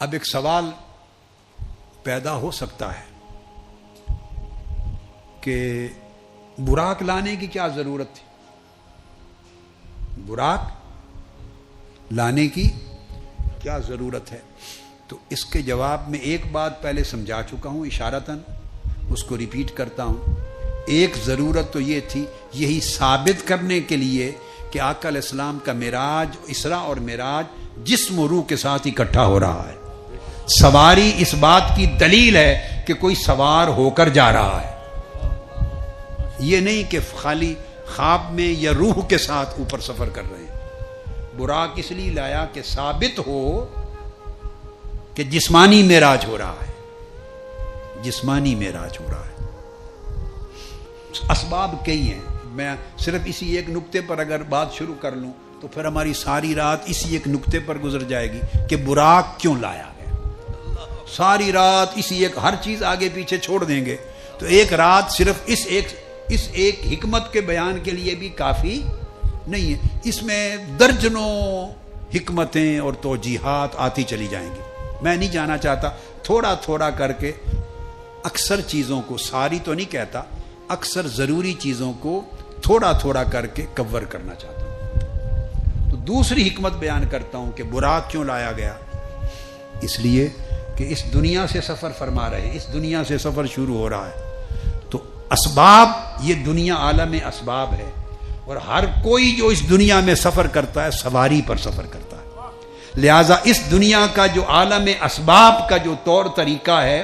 اب ایک سوال پیدا ہو سکتا ہے کہ براق لانے کی کیا ضرورت تھی؟ براق لانے کی کیا ضرورت ہے؟ تو اس کے جواب میں ایک بات پہلے سمجھا چکا ہوں اشارتاً، اس کو ریپیٹ کرتا ہوں۔ ایک ضرورت تو یہ تھی، یہی ثابت کرنے کے لیے کہ آقا علیہ السلام کا معراج، اسراء اور معراج جسم و روح کے ساتھ اکٹھا ہو رہا ہے۔ سواری اس بات کی دلیل ہے کہ کوئی سوار ہو کر جا رہا ہے، یہ نہیں کہ خالی خواب میں یا روح کے ساتھ اوپر سفر کر رہے ہیں۔ براق اس لیے لایا کہ ثابت ہو کہ جسمانی معراج ہو رہا ہے، جسمانی معراج ہو رہا ہے۔ اسباب کئی ہیں، میں صرف اسی ایک نقطے پر اگر بات شروع کر لوں تو پھر ہماری ساری رات اسی ایک نقطے پر گزر جائے گی کہ براق کیوں لایا گیا۔ ساری رات اسی ایک، ہر چیز آگے پیچھے چھوڑ دیں گے تو ایک رات صرف اس ایک حکمت کے بیان کے لیے بھی کافی نہیں ہے۔ اس میں درجنوں حکمتیں اور توجیحات آتی چلی جائیں گی۔ میں نہیں جانا چاہتا، تھوڑا تھوڑا کر کے اکثر چیزوں کو، ساری تو نہیں کہتا، اکثر ضروری چیزوں کو تھوڑا تھوڑا کر کے کور کرنا چاہتا ہوں۔ تو دوسری حکمت بیان کرتا ہوں کہ براق کیوں لایا گیا۔ اس لیے کہ اس دنیا سے سفر فرما رہے ہیں، اس دنیا سے سفر شروع ہو رہا ہے، تو اسباب، یہ دنیا عالم اسباب ہے، اور ہر کوئی جو اس دنیا میں سفر کرتا ہے سواری پر سفر کرتا ہے۔ لہذا اس دنیا کا جو عالم اسباب کا جو طور طریقہ ہے،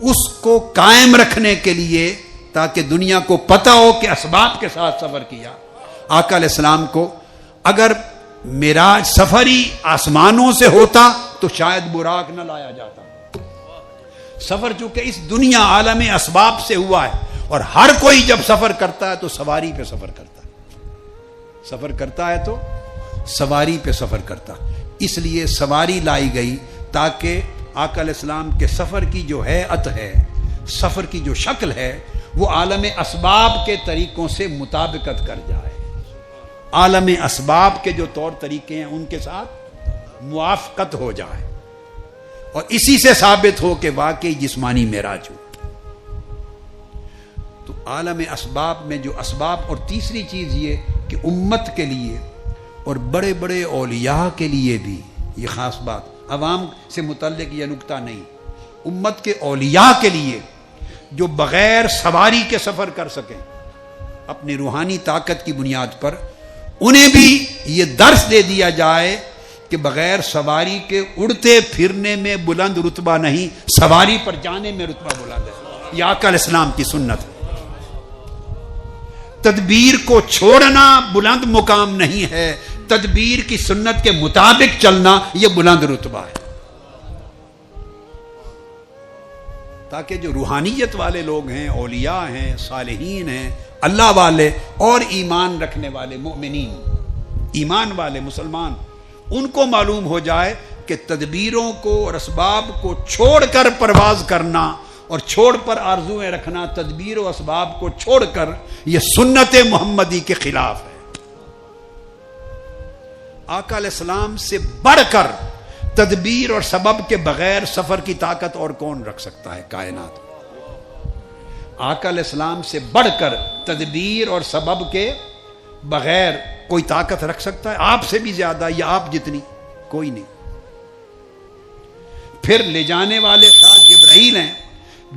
اس کو قائم رکھنے کے لیے، تاکہ دنیا کو پتہ ہو کہ اسباب کے ساتھ سفر کیا۔ آقا علیہ السلام کو اگر معراج سفری آسمانوں سے ہوتا تو شاید براق نہ لایا جاتا۔ سفر چونکہ اس دنیا عالم اسباب سے ہوا ہے، اور ہر کوئی جب سفر کرتا ہے تو سواری پہ سفر کرتا ہے، سفر کرتا ہے تو سواری پہ سفر کرتا ہے۔ اس لیے سواری لائی گئی تاکہ آقا علیہ السلام کے سفر کی جو ہیئت ہے، سفر کی جو شکل ہے، وہ عالم اسباب کے طریقوں سے مطابقت کر جائے، عالم اسباب کے جو طور طریقے ہیں ان کے ساتھ موافقت ہو جائے، اور اسی سے ثابت ہو کہ واقعی جسمانی معراج ہو۔ تو عالم اسباب میں جو اسباب، اور تیسری چیز یہ کہ امت کے لیے اور بڑے بڑے اولیاء کے لیے بھی یہ خاص بات، عوام سے متعلق یہ نکتہ نہیں، امت کے اولیاء کے لیے جو بغیر سواری کے سفر کر سکیں اپنی روحانی طاقت کی بنیاد پر، انہیں بھی یہ درس دے دیا جائے کہ بغیر سواری کے اڑتے پھرنے میں بلند رتبہ نہیں، سواری پر جانے میں رتبہ بلند ہے۔ یہ آقا علیہ السلام کی سنت ہے۔ تدبیر کو چھوڑنا بلند مقام نہیں ہے، تدبیر کی سنت کے مطابق چلنا یہ بلند رتبہ ہے، تاکہ جو روحانیت والے لوگ ہیں، اولیاء ہیں، صالحین ہیں، اللہ والے اور ایمان رکھنے والے مومنین، ایمان والے مسلمان، ان کو معلوم ہو جائے کہ تدبیروں کو اور اسباب کو چھوڑ کر پرواز کرنا اور چھوڑ پر آرزویں رکھنا، تدبیر و اسباب کو چھوڑ کر، یہ سنت محمدی کے خلاف ہے۔ آقا علیہ السلام سے بڑھ کر تدبیر اور سبب کے بغیر سفر کی طاقت اور کون رکھ سکتا ہے کائنات؟ آقا علیہ السلام سے بڑھ کر تدبیر اور سبب کے بغیر کوئی طاقت رکھ سکتا ہے؟ آپ سے بھی زیادہ یا آپ جتنی؟ کوئی نہیں۔ پھر لے جانے والے ساتھ جبرائیل ہیں،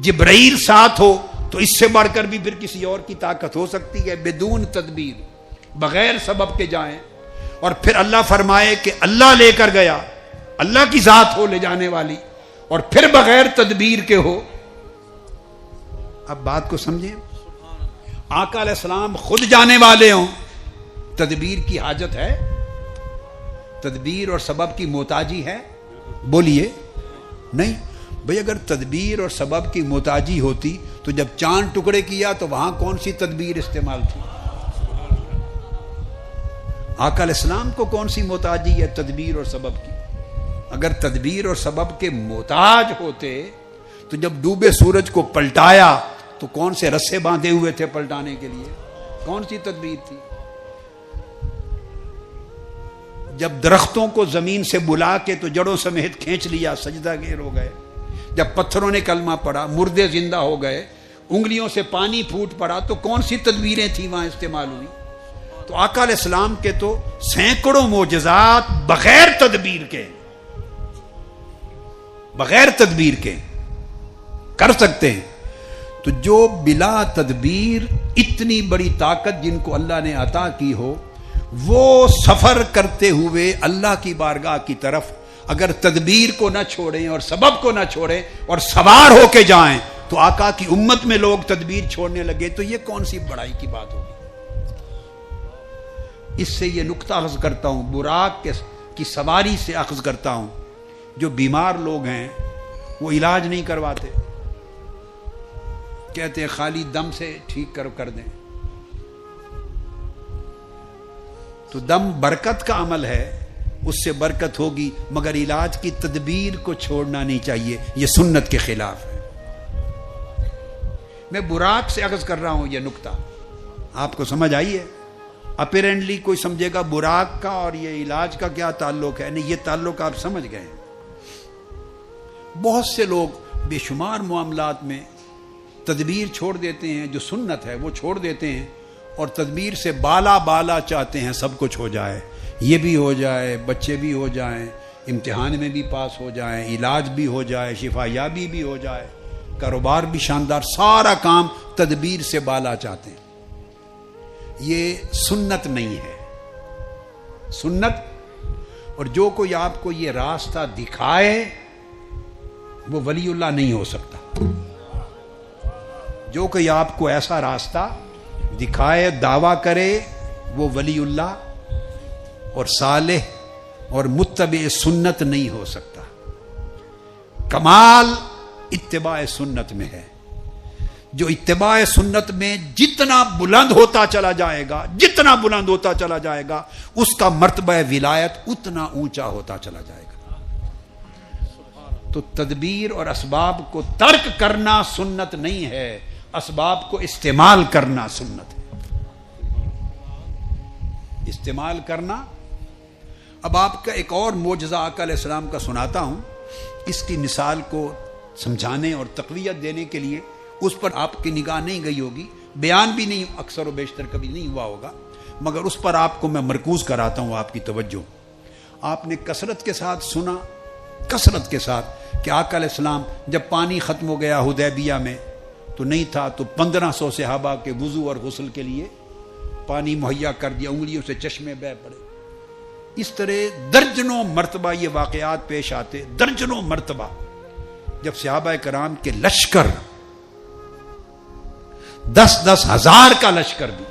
جبرائیل ساتھ ہو تو اس سے بڑھ کر بھی پھر کسی اور کی طاقت ہو سکتی ہے؟ بدون تدبیر، بغیر سبب کے جائیں، اور پھر اللہ فرمائے کہ اللہ لے کر گیا، اللہ کی ذات ہو لے جانے والی، اور پھر بغیر تدبیر کے ہو۔ اب بات کو سمجھیں، آقا علیہ السلام خود جانے والے ہوں، تدبیر کی حاجت ہے؟ تدبیر اور سبب کی محتاجی ہے؟ بولیے نہیں بھئی، اگر تدبیر اور سبب کی محتاجی ہوتی تو جب چاند ٹکڑے کیا تو وہاں کون سی تدبیر استعمال تھی؟ آقا علیہ السلام کو کون سی محتاجی ہے تدبیر اور سبب کی؟ اگر تدبیر اور سبب کے محتاج ہوتے تو جب ڈوبے سورج کو پلٹایا تو کون سے رسے باندھے ہوئے تھے پلٹانے کے لیے؟ کون سی تدبیر تھی؟ جب درختوں کو زمین سے بلا کے تو جڑوں سمیت کھینچ لیا، سجدہ گیر ہو گئے. جب پتھروں نے کلمہ پڑھا، مردے زندہ ہو گئے، انگلیوں سے پانی پھوٹ پڑا، تو کون سی تدبیریں تھیں وہاں استعمال ہوئی؟ تو آقا علیہ السلام کے تو سینکڑوں معجزات بغیر تدبیر کے کر سکتے ہیں. تو جو بلا تدبیر اتنی بڑی طاقت جن کو اللہ نے عطا کی ہو، وہ سفر کرتے ہوئے اللہ کی بارگاہ کی طرف اگر تدبیر کو نہ چھوڑیں اور سبب کو نہ چھوڑیں اور سوار ہو کے جائیں، تو آقا کی امت میں لوگ تدبیر چھوڑنے لگے، تو یہ کون سی بڑائی کی بات ہوگی؟ اس سے یہ نقطہ اخذ کرتا ہوں، براق کی سواری سے اخذ کرتا ہوں. جو بیمار لوگ ہیں وہ علاج نہیں کرواتے، کہتے ہیں خالی دم سے ٹھیک کر دیں. تو دم برکت کا عمل ہے، اس سے برکت ہوگی، مگر علاج کی تدبیر کو چھوڑنا نہیں چاہیے، یہ سنت کے خلاف ہے. میں براق سے اخذ کر رہا ہوں یہ نقطہ، آپ کو سمجھ آئی ہے؟ اپیرنٹلی کوئی سمجھے گا براق کا اور یہ علاج کا کیا تعلق ہے، نہیں، یہ تعلق آپ سمجھ گئے. بہت سے لوگ بے شمار معاملات میں تدبیر چھوڑ دیتے ہیں، جو سنت ہے وہ چھوڑ دیتے ہیں، اور تدبیر سے بالا چاہتے ہیں سب کچھ ہو جائے، یہ بھی ہو جائے، بچے بھی ہو جائیں، امتحان میں بھی پاس ہو جائیں، علاج بھی ہو جائے، شفا یابی بھی ہو جائے، کاروبار بھی شاندار، سارا کام تدبیر سے بالا چاہتے ہیں. یہ سنت نہیں ہے. سنت، اور جو کوئی آپ کو یہ راستہ دکھائے وہ ولی اللہ نہیں ہو سکتا. جو کوئی آپ کو ایسا راستہ دکھائے، دعویٰ کرے، وہ ولی اللہ اور صالح اور متبع سنت نہیں ہو سکتا. کمال اتباع سنت میں ہے. جو اتباع سنت میں جتنا بلند ہوتا چلا جائے گا اس کا مرتبہ ولایت اتنا اونچا ہوتا چلا جائے گا. تو تدبیر اور اسباب کو ترک کرنا سنت نہیں ہے، اسباب کو استعمال کرنا سنت ہے. استعمال کرنا. اب آپ کا ایک اور معجزہ آقا علیہ السلام کا سناتا ہوں، اس کی مثال کو سمجھانے اور تقویت دینے کے لیے. اس پر آپ کی نگاہ نہیں گئی ہوگی، بیان بھی نہیں اکثر و بیشتر کبھی نہیں ہوا ہوگا، مگر اس پر آپ کو میں مرکوز کراتا ہوں آپ کی توجہ. آپ نے کثرت کے ساتھ سنا، کثرت کے ساتھ، کہ آقا علیہ السلام جب پانی ختم ہو گیا حدیبیہ میں تو نہیں تھا، تو 1500 صحابہ کے وضو اور غسل کے لیے پانی مہیا کر دیا، انگلیوں سے چشمے بہہ پڑے. اس طرح درجنوں مرتبہ یہ واقعات پیش آتے، درجنوں مرتبہ، جب صحابہ کرام کے لشکر 10,000 ہزار کا لشکر بھی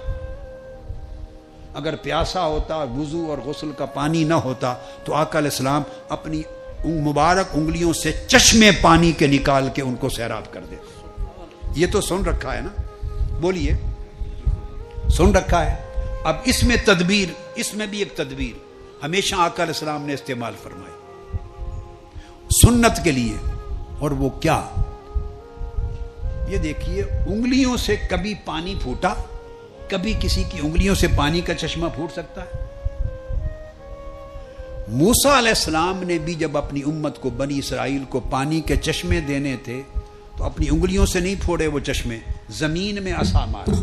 اگر پیاسا ہوتا، وضو اور غسل کا پانی نہ ہوتا، تو آقا علیہ السلام اپنی مبارک انگلیوں سے چشمے پانی کے نکال کے ان کو سیراب کر دیتے. یہ تو سن رکھا ہے نا، بولیے، سن رکھا ہے. اب اس میں تدبیر، اس میں بھی ایک تدبیر ہمیشہ آقا علیہ السلام نے استعمال فرمائی سنت کے لیے. اور وہ کیا؟ یہ دیکھیے، انگلیوں سے کبھی پانی پھوٹا؟ کبھی کسی کی انگلیوں سے پانی کا چشمہ پھوٹ سکتا ہے؟ موسیٰ علیہ السلام نے بھی جب اپنی امت کو، بنی اسرائیل کو پانی کے چشمے دینے تھے تو اپنی انگلیوں سے نہیں پھوڑے وہ چشمے، زمین میں عصا مارا،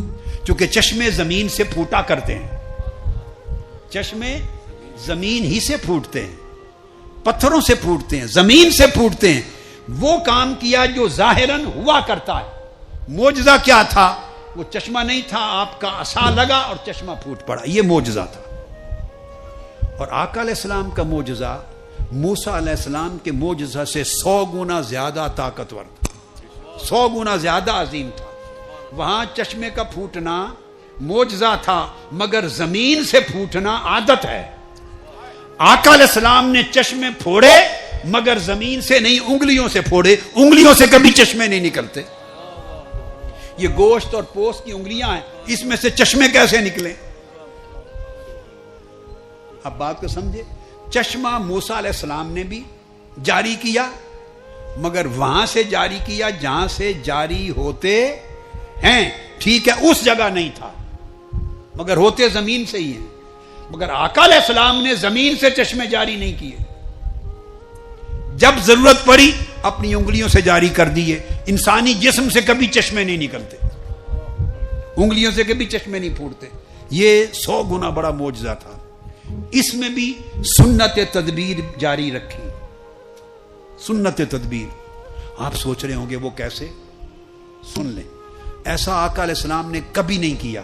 چونکہ چشمے زمین سے پھوٹا کرتے ہیں. چشمے زمین ہی سے پھوٹتے ہیں، پتھروں سے پھوٹتے ہیں، زمین سے پھوٹتے ہیں. وہ کام کیا جو ظاہراً ہوا کرتا ہے. معجزہ کیا تھا؟ وہ چشمہ نہیں تھا، آپ کا عصا لگا اور چشمہ پھوٹ پڑا، یہ معجزہ تھا. اور آقا علیہ السلام کا معجزہ موسیٰ علیہ السلام کے معجزہ سے 100 گنا زیادہ طاقتور تھا، 100 گنا زیادہ عظیم تھا. وہاں چشمے کا پھوٹنا معجزہ تھا، مگر زمین سے پھوٹنا عادت ہے. آقا علیہ السلام نے چشمے پھوڑے مگر زمین سے نہیں، انگلیوں سے پھوڑے. انگلیوں سے کبھی چشمے نہیں نکلتے. یہ گوشت اور پوست کی انگلیاں ہیں، اس میں سے چشمے کیسے نکلیں؟ اب بات کو سمجھے. چشمہ موسیٰ علیہ السلام نے بھی جاری کیا، مگر وہاں سے جاری کیا جہاں سے جاری ہوتے ہیں. ٹھیک ہے، اس جگہ نہیں تھا، مگر ہوتے زمین سے ہی ہیں. مگر آقا علیہ السلام نے زمین سے چشمے جاری نہیں کیے. جب ضرورت پڑی اپنی انگلیوں سے جاری کر دیے. انسانی جسم سے کبھی چشمے نہیں نکلتے, انگلیوں سے کبھی چشمے نہیں پھوٹتے. یہ 100 گنا بڑا معجزہ تھا. اس میں بھی سنت تدبیر جاری رکھی. سنت تدبیر آپ سوچ رہے ہوں گے وہ کیسے؟ سن لیں. ایسا آقا علیہ السلام نے کبھی نہیں کیا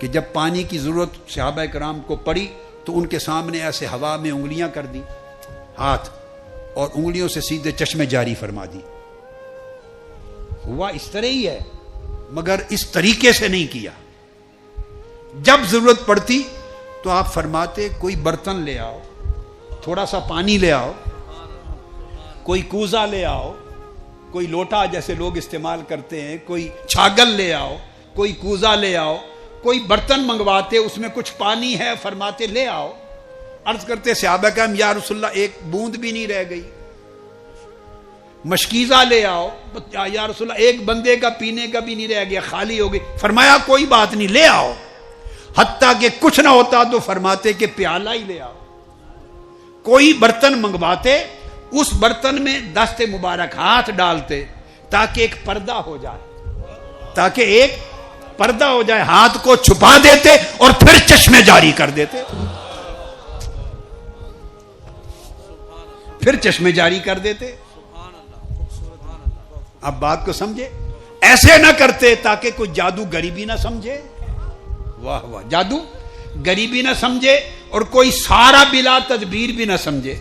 کہ جب پانی کی ضرورت صحابہ کرام کو پڑی تو ان کے سامنے ایسے ہوا میں انگلیاں کر دی ہاتھ, اور انگلیوں سے سیدھے چشمے جاری فرما دی. ہوا اس طرح ہی ہے مگر اس طریقے سے نہیں کیا. جب ضرورت پڑتی تو آپ فرماتے کوئی برتن لے آؤ, تھوڑا سا پانی لے آؤ, کوئی کوزہ لے آؤ, کوئی لوٹا جیسے لوگ استعمال کرتے ہیں, کوئی چھاگل لے آؤ, کوئی کوزہ لے آؤ, کوئی برتن منگواتے اس میں کچھ پانی ہے, فرماتے لے آؤ. عرض کرتے صحابہ کرام یا رسول اللہ ایک بوند بھی نہیں رہ گئی. مشکیزہ لے آؤ, یا رسول اللہ ایک بندے کا پینے کا بھی نہیں رہ گیا, خالی ہو گئی. فرمایا کوئی بات نہیں لے آؤ. حتیٰ کہ کچھ نہ ہوتا تو فرماتے کہ پیالہ ہی لے آؤ. کوئی برتن منگواتے, اس برتن میں دست مبارک ہاتھ ڈالتے تاکہ ایک پردہ ہو جائے, تاکہ ایک پردہ ہو جائے, ہاتھ کو چھپا دیتے اور پھر چشمے جاری کر دیتے. پھر چشمے جاری کر دیتے. اب بات کو سمجھے. ایسے نہ کرتے تاکہ کوئی جادو غریبی نہ سمجھے. واہ واہ, جادو غریبی نہ سمجھے اور کوئی سارا بلا تدبیر بھی نہ سمجھے.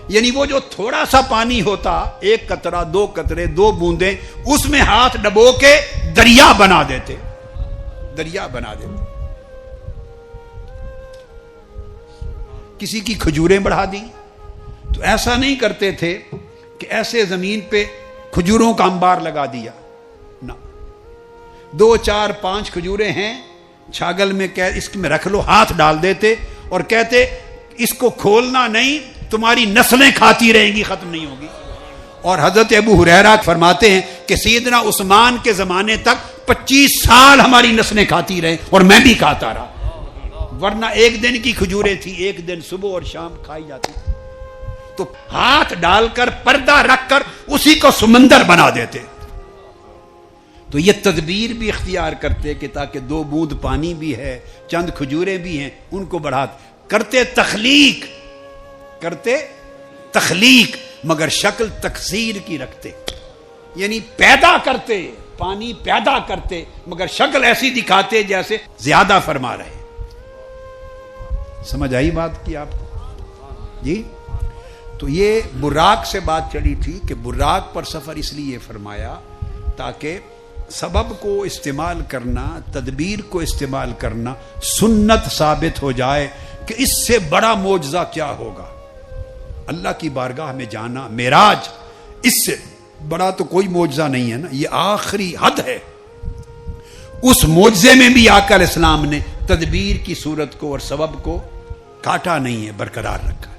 یعنی وہ جو تھوڑا سا پانی ہوتا, ایک قطرہ, 2 قطرے, 2 بوندیں, اس میں ہاتھ ڈبو کے دریا بنا دیتے, دریا بنا دیتے. کسی کی کھجوریں بڑھا دی تو ایسا نہیں کرتے تھے کہ ایسے زمین پہ کھجوروں کا انبار لگا دیا نہ. 2 4 5 کھجوریں ہیں چھاگل میں, اس میں رکھ لو, ہاتھ ڈال دیتے اور کہتے اس کو کھولنا نہیں, تمہاری نسلیں کھاتی رہیں گی, ختم نہیں ہوگی. اور حضرت ابو ہریرہ فرماتے ہیں کہ سیدنا عثمان کے زمانے تک 25 سال ہماری نسلیں کھاتی رہے اور میں بھی کھاتا رہا, ورنہ ایک دن کی کھجوریں تھی, ایک دن صبح اور شام کھائی جاتی. تو ہاتھ ڈال کر پردہ رکھ کر اسی کو سمندر بنا دیتے. تو یہ تدبیر بھی اختیار کرتے کہ تاکہ 2 بوند پانی بھی ہے, چند کھجوریں بھی ہیں, ان کو بڑھاتے. کرتے تخلیق, کرتے تخلیق, مگر شکل تکثیر کی رکھتے. یعنی پیدا کرتے, پانی پیدا کرتے, مگر شکل ایسی دکھاتے جیسے زیادہ فرما رہے. سمجھ آئی بات کی آپ کو جی؟ تو یہ براق سے بات چلی تھی کہ براق پر سفر اس لیے فرمایا تاکہ سبب کو استعمال کرنا, تدبیر کو استعمال کرنا سنت ثابت ہو جائے کہ اس سے بڑا معجزہ کیا ہوگا. اللہ کی بارگاہ میں جانا, معراج, اس سے بڑا تو کوئی معجزہ نہیں ہے نا, یہ آخری حد ہے. اس معجزے میں بھی آقا علیہ السلام نے تدبیر کی صورت کو اور سبب کو کاٹا نہیں ہے, برقرار رکھا.